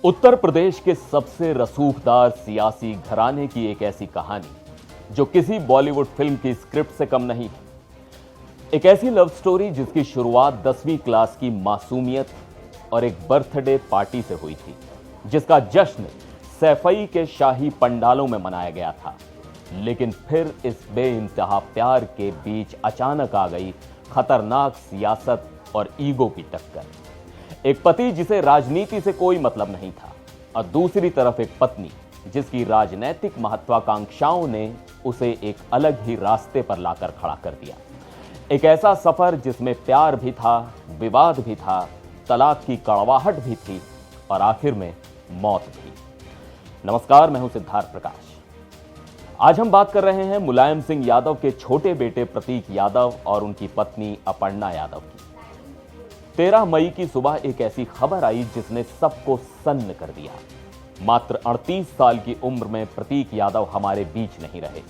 उत्तर प्रदेश के सबसे रसूखदार सियासी घराने की एक ऐसी कहानी जो किसी बॉलीवुड फिल्म की स्क्रिप्ट से कम नहीं। एक ऐसी लव स्टोरी जिसकी शुरुआत 10वीं क्लास की मासूमियत और एक बर्थडे पार्टी से हुई थी, जिसका जश्न सैफई के शाही पंडालों में मनाया गया था। लेकिन फिर इस बेइंतहा प्यार के बीच अचानक आ गई खतरनाक सियासत और ईगो की टक्कर। एक पति जिसे राजनीति से कोई मतलब नहीं था और दूसरी तरफ एक पत्नी जिसकी राजनीतिक महत्वाकांक्षाओं ने उसे एक अलग ही रास्ते पर लाकर खड़ा कर दिया। एक ऐसा सफर जिसमें प्यार भी था, विवाद भी था, तलाक की कड़वाहट भी थी और आखिर में मौत भी। नमस्कार, मैं हूं सिद्धार्थ प्रकाश। आज हम बात कर रहे हैं मुलायम सिंह यादव के छोटे बेटे प्रतीक यादव और उनकी पत्नी अपर्णा यादव की। 13 मई की सुबह एक ऐसी खबर आई जिसने सबको सन्न कर दिया। मात्र 38 साल की उम्र में प्रतीक यादव हमारे बीच नहीं रहे,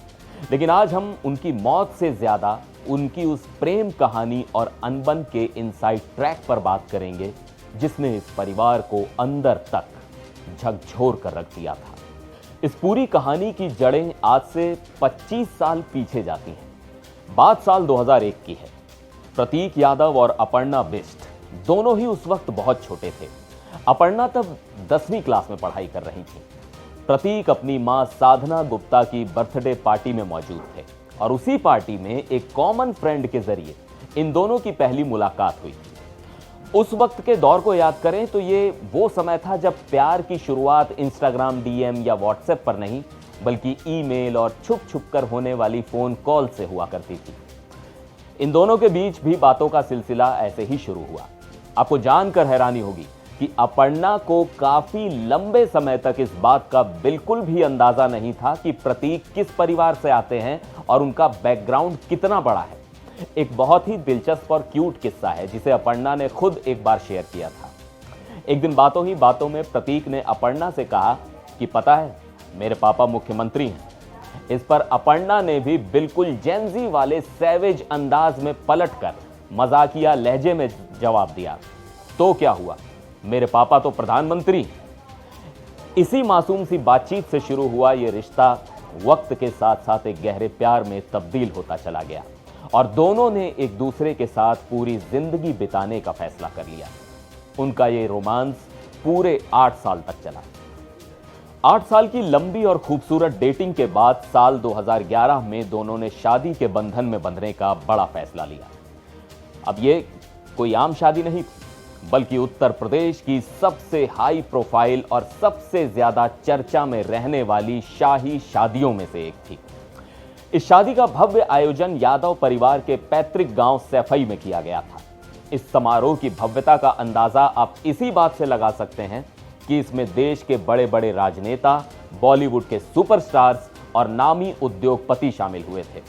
लेकिन आज हम उनकी मौत से ज्यादा उनकी उस प्रेम कहानी और अनबन के इनसाइड ट्रैक पर बात करेंगे जिसने इस परिवार को अंदर तक झकझोर कर रख दिया था। इस पूरी कहानी की जड़ें आज से 25 साल पीछे जाती हैं। बात साल 2001 की है। प्रतीक यादव और अपर्णा बिष्ट दोनों ही उस वक्त बहुत छोटे थे। अपर्णा तब 10वीं क्लास में पढ़ाई कर रही थी। प्रतीक अपनी मां साधना गुप्ता की बर्थडे पार्टी में मौजूद थे और उसी पार्टी में एक कॉमन फ्रेंड के जरिए इन दोनों की पहली मुलाकात हुई। उस वक्त के दौर को याद करें तो ये वो समय था जब प्यार की शुरुआत इंस्टाग्राम डीएम या व्हाट्सएप पर नहीं बल्कि ईमेल और छुप छुप कर होने वाली फोन कॉल से हुआ करती थी। इन दोनों के बीच भी बातों का सिलसिला ऐसे ही शुरू हुआ। आपको जानकर हैरानी होगी कि अपर्णा को काफी लंबे समय तक इस बात का बिल्कुल भी अंदाजा नहीं था कि प्रतीक किस परिवार से आते हैं और उनका बैकग्राउंड कितना बड़ा है। एक बहुत ही दिलचस्प और क्यूट किस्सा है जिसे अपर्णा ने खुद एक बार शेयर किया था। एक दिन बातों ही बातों में प्रतीक ने अपर्णा से कहा कि पता है, मेरे पापा मुख्यमंत्री हैं। इस पर अपर्णा ने भी बिल्कुल जेनजी वाले सैवेज अंदाज में पलटकर मजाकिया लहजे में जवाब दिया, तो क्या हुआ, मेरे पापा तो प्रधानमंत्री। इसी मासूम सी बातचीत से शुरू हुआ यह रिश्ता वक्त के साथ साथ एक गहरे प्यार में तब्दील होता चला गया और दोनों ने एक दूसरे के साथ पूरी जिंदगी बिताने का फैसला कर लिया। उनका ये रोमांस पूरे 8 साल तक चला। 8 साल की लंबी और खूबसूरत डेटिंग के बाद साल 2011 में दोनों ने शादी के बंधन में बंधने का बड़ा फैसला लिया। अब ये कोई आम शादी नहीं थी, बल्कि उत्तर प्रदेश की सबसे हाई प्रोफाइल और सबसे ज्यादा चर्चा में रहने वाली शाही शादियों में से एक थी। इस शादी का भव्य आयोजन यादव परिवार के पैतृक गांव सैफई में किया गया था। इस समारोह की भव्यता का अंदाजा आप इसी बात से लगा सकते हैं कि इसमें देश के बड़े बड़े राजनेता, बॉलीवुड के सुपरस्टार्स और नामी उद्योगपति शामिल हुए थे।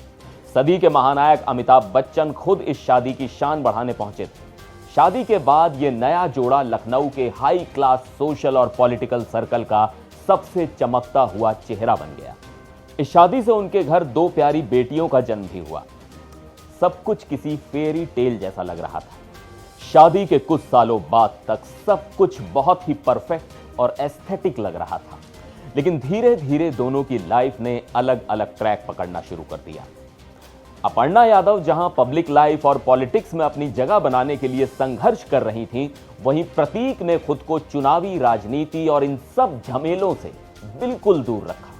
सदी के महानायक अमिताभ बच्चन खुद इस शादी की शान बढ़ाने पहुंचे थे। शादी के बाद यह नया जोड़ा लखनऊ के हाई क्लास सोशल और पॉलिटिकल सर्कल का सबसे चमकता हुआ चेहरा बन गया। इस शादी से उनके घर 2 प्यारी बेटियों का जन्म भी हुआ। सब कुछ किसी फेरी टेल जैसा लग रहा था। शादी के कुछ सालों बाद तक सब कुछ बहुत ही परफेक्ट और एस्थेटिक लग रहा था, लेकिन धीरे धीरे दोनों की लाइफ ने अलग अलग ट्रैक पकड़ना शुरू कर दिया। अपर्णा यादव जहां पब्लिक लाइफ और पॉलिटिक्स में अपनी जगह बनाने के लिए संघर्ष कर रही थीं, वहीं प्रतीक ने खुद को चुनावी राजनीति और इन सब झमेलों से बिल्कुल दूर रखा।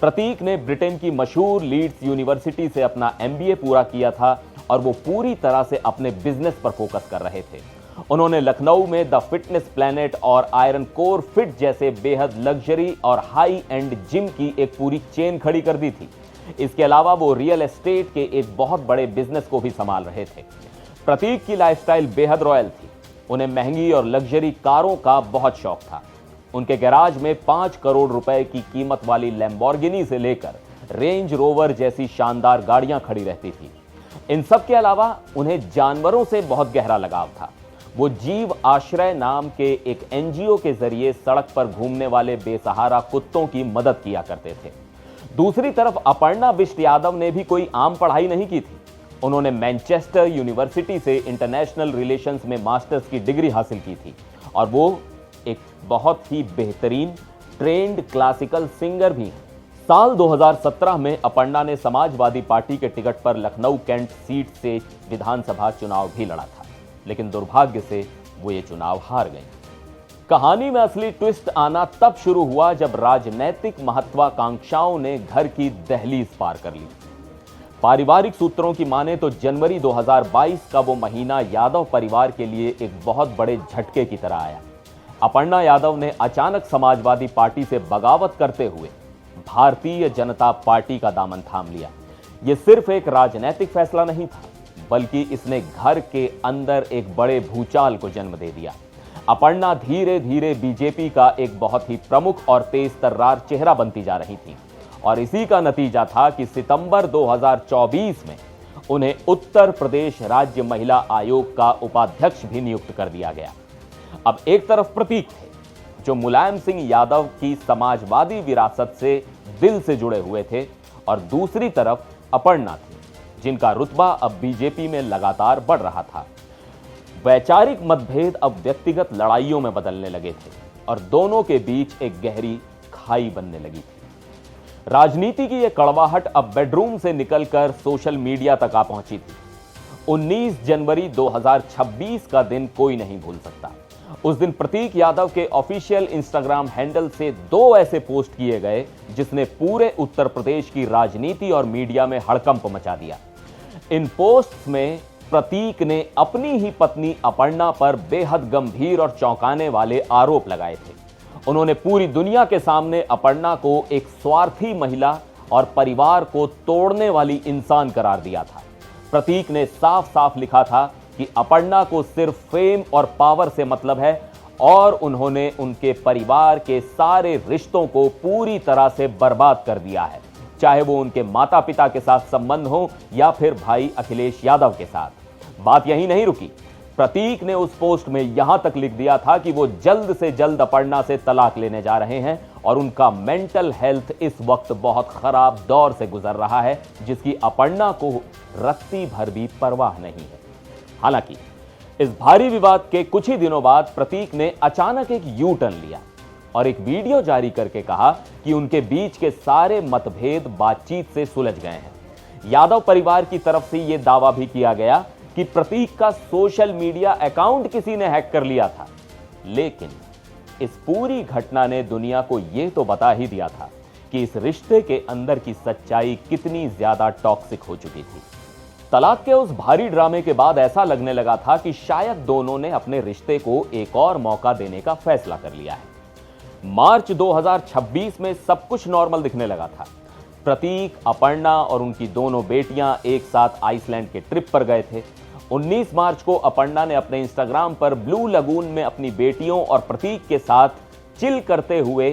प्रतीक ने ब्रिटेन की मशहूर लीड्स यूनिवर्सिटी से अपना MBA पूरा किया था और वो पूरी तरह से अपने बिजनेस पर फोकस कर रहे थे। उन्होंने लखनऊ में द फिटनेस प्लैनेट और आयरन कोर फिट जैसे बेहद लग्जरी और हाई एंड जिम की एक पूरी चेन खड़ी कर दी थी। इसके अलावा वो रियल एस्टेट के एक बहुत बड़े बिजनेस को भी संभाल रहे थे। प्रतीक की लाइफस्टाइल बेहद रॉयल थी। उन्हें महंगी और लग्जरी कारों का बहुत शौक था। उनके गैराज में 5 करोड़ रुपए की कीमत वाली लैम्बोर्गिनी से लेकर रेंज रोवर जैसी शानदार गाड़ियां खड़ी रहती थी। इन सब के अलावा उन्हें जानवरों से बहुत गहरा लगाव था। वो जीव आश्रय नाम के एक NGO के जरिए सड़क पर घूमने वाले बेसहारा कुत्तों की मदद किया करते थे। दूसरी तरफ अपर्णा बिष्ट यादव ने भी कोई आम पढ़ाई नहीं की थी। उन्होंने मैनचेस्टर यूनिवर्सिटी से इंटरनेशनल रिलेशंस में मास्टर्स की डिग्री हासिल की थी और वो एक बहुत ही बेहतरीन ट्रेंड क्लासिकल सिंगर भी हैं। साल 2017 में अपर्णा ने समाजवादी पार्टी के टिकट पर लखनऊ कैंट सीट से विधानसभा चुनाव भी लड़ा था, लेकिन दुर्भाग्य से वो ये चुनाव हार गई। कहानी में असली ट्विस्ट आना तब शुरू हुआ जब राजनैतिक महत्वाकांक्षाओं ने घर की दहलीज पार कर ली। पारिवारिक सूत्रों की माने तो जनवरी 2022 का वो महीना यादव परिवार के लिए एक बहुत बड़े झटके की तरह आया। अपर्णा यादव ने अचानक समाजवादी पार्टी से बगावत करते हुए भारतीय जनता पार्टी का दामन थाम लिया। यह सिर्फ एक राजनीतिक फैसला नहीं था, बल्कि इसने घर के अंदर एक बड़े भूचाल को जन्म दे दिया। अपर्णा धीरे धीरे बीजेपी का एक बहुत ही प्रमुख और तेज तर्रार चेहरा बनती जा रही थी, और इसी का नतीजा था कि सितंबर 2024 में उन्हें उत्तर प्रदेश राज्य महिला आयोग का उपाध्यक्ष भी नियुक्त कर दिया गया। अब एक तरफ प्रतीक थे जो मुलायम सिंह यादव की समाजवादी विरासत से दिल से जुड़े हुए थे, और दूसरी तरफ अपर्णा थी जिनका रुतबा अब बीजेपी में लगातार बढ़ रहा था। वैचारिक मतभेद अब व्यक्तिगत लड़ाइयों में बदलने लगे थे और दोनों के बीच एक गहरी खाई बनने लगी थी। राजनीति की यह कड़वाहट अब बेडरूम से निकलकर सोशल मीडिया तक आ पहुंची थी। 19 जनवरी 2026 का दिन कोई नहीं भूल सकता। उस दिन प्रतीक यादव के ऑफिशियल इंस्टाग्राम हैंडल से 2 ऐसे पोस्ट किए गए जिसने पूरे उत्तर प्रदेश की राजनीति और मीडिया में हड़कंप मचा दिया। इन पोस्ट्स में प्रतीक ने अपनी ही पत्नी अपर्णा पर बेहद गंभीर और चौंकाने वाले आरोप लगाए थे। उन्होंने पूरी दुनिया के सामने अपर्णा को एक स्वार्थी महिला और परिवार को तोड़ने वाली इंसान करार दिया था। प्रतीक ने साफ साफ लिखा था कि अपर्णा को सिर्फ फेम और पावर से मतलब है, और उन्होंने उनके परिवार के सारे रिश्तों को पूरी तरह से बर्बाद कर दिया है, चाहे वो उनके माता पिता के साथ संबंध हो या फिर भाई अखिलेश यादव के साथ। बात यही नहीं रुकी। प्रतीक ने उस पोस्ट में यहां तक लिख दिया था कि वो जल्द से जल्द अपर्णा से तलाक लेने जा रहे हैं और उनका मेंटल हेल्थ इस वक्त बहुत खराब दौर से गुजर रहा है, जिसकी अपर्णा को रत्ती भर भी परवाह नहीं है। हालांकि इस भारी विवाद के कुछ ही दिनों बाद प्रतीक ने अचानक एक यू टर्न लिया और एक वीडियो जारी करके कहा कि उनके बीच के सारे मतभेद बातचीत से सुलझ गए हैं। यादव परिवार की तरफ से यह दावा भी किया गया कि प्रतीक का सोशल मीडिया अकाउंट किसी ने हैक कर लिया था, लेकिन इस पूरी घटना ने दुनिया को यह तो बता ही दिया था कि इस रिश्ते के अंदर की सच्चाई कितनी ज्यादा टॉक्सिक हो चुकी थी। तलाक के उस भारी ड्रामे के बाद ऐसा लगने लगा था कि शायद दोनों ने अपने रिश्ते को एक और मौका देने का फैसला कर लिया है। मार्च 2026 में सब कुछ नॉर्मल दिखने लगा था। प्रतीक, अपर्णा और उनकी दोनों बेटियां एक साथ आइसलैंड के ट्रिप पर गए थे। 19 मार्च को अपर्णा ने अपने इंस्टाग्राम पर ब्लू लगून में अपनी बेटियों और प्रतीक के साथ चिल करते हुए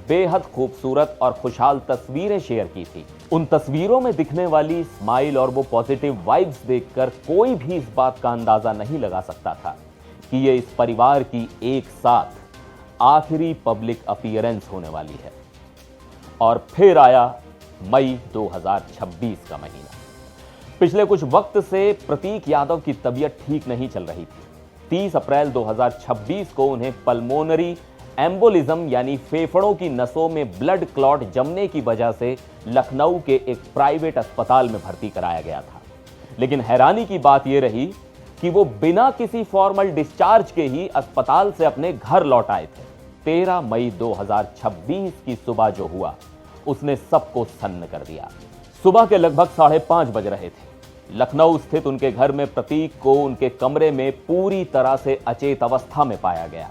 बेहद खूबसूरत और खुशहाल तस्वीरें शेयर की थी। उन तस्वीरों में दिखने वाली स्माइल और वो पॉजिटिव वाइब्स देखकर कोई भी इस बात का अंदाजा नहीं लगा सकता था कि ये इस परिवार की एक साथ आखिरी पब्लिक अपीयरेंस होने वाली है। और फिर आया मई 2026 का महीना। पिछले कुछ वक्त से प्रतीक यादव की तबीयत ठीक नहीं चल रही थी। 30 अप्रैल 2026 को उन्हें पल्मोनरी एम्बोलिज्म यानी फेफड़ों की नसों में ब्लड क्लॉट जमने की वजह से लखनऊ के एक प्राइवेट अस्पताल में भर्ती कराया गया था। लेकिन हैरानी की बात यह रही कि वो बिना किसी फॉर्मल डिस्चार्ज के ही अस्पताल से अपने घर लौट आए थे। 13 मई 2026 की सुबह जो हुआ उसने सबको सन्न कर दिया। सुबह के लगभग 5:30 बज रहे थे। लखनऊ स्थित उनके घर में प्रतीक को उनके कमरे में पूरी तरह से अचेत अवस्था में पाया गया।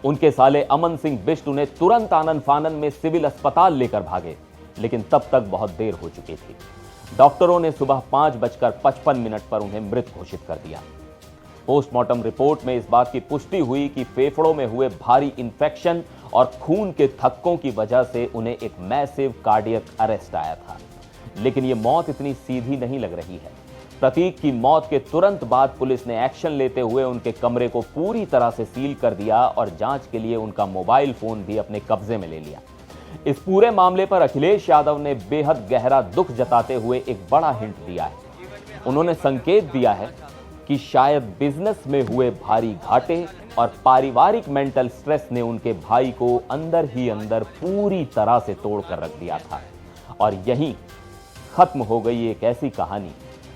उनके साले अमन सिंह बिष्ट उन्हें तुरंत आनन फानन में सिविल अस्पताल लेकर भागे, लेकिन तब तक बहुत देर हो चुकी थी। डॉक्टरों ने सुबह 5:55 पर उन्हें मृत घोषित कर दिया। पोस्टमार्टम रिपोर्ट में इस बात की पुष्टि हुई कि फेफड़ों में हुए भारी इंफेक्शन और खून के थक्कों की वजह से उन्हें एक मैसिव कार्डियक अरेस्ट आया था। लेकिन यह मौत इतनी सीधी नहीं लग रही है। प्रतीक की मौत के तुरंत बाद पुलिस ने एक्शन लेते हुए उनके कमरे को पूरी तरह से सील कर दिया और जांच के लिए उनका मोबाइल फोन भी अपने कब्जे में ले लिया। इस पूरे मामले पर अखिलेश यादव ने बेहद गहरा दुख जताते हुए एक बड़ा हिंट दिया है। उन्होंने संकेत दिया है कि शायद बिजनेस में हुए भारी घाटे और पारिवारिक मेंटल स्ट्रेस ने उनके भाई को अंदर ही अंदर पूरी तरह से तोड़ कर रख दिया था। और यहीं खत्म हो गई एक ऐसी कहानी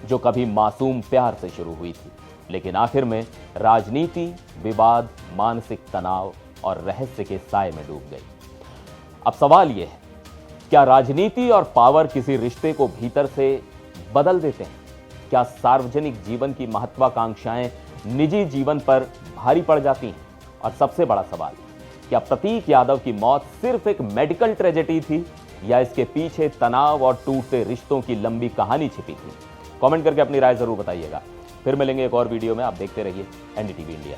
जो कभी मासूम प्यार से शुरू हुई थी, लेकिन आखिर में राजनीति, विवाद, मानसिक तनाव और रहस्य के साए में डूब गई। अब सवाल यह है, क्या राजनीति और पावर किसी रिश्ते को भीतर से बदल देते हैं? क्या सार्वजनिक जीवन की महत्वाकांक्षाएं निजी जीवन पर भारी पड़ जाती हैं? और सबसे बड़ा सवाल, क्या प्रतीक यादव की मौत सिर्फ एक मेडिकल ट्रेजेडी थी या इसके पीछे तनाव और टूटते रिश्तों की लंबी कहानी छिपी थी? कमेंट करके अपनी राय जरूर बताइएगा। फिर मिलेंगे एक और वीडियो में। आप देखते रहिए एनडीटीवी इंडिया।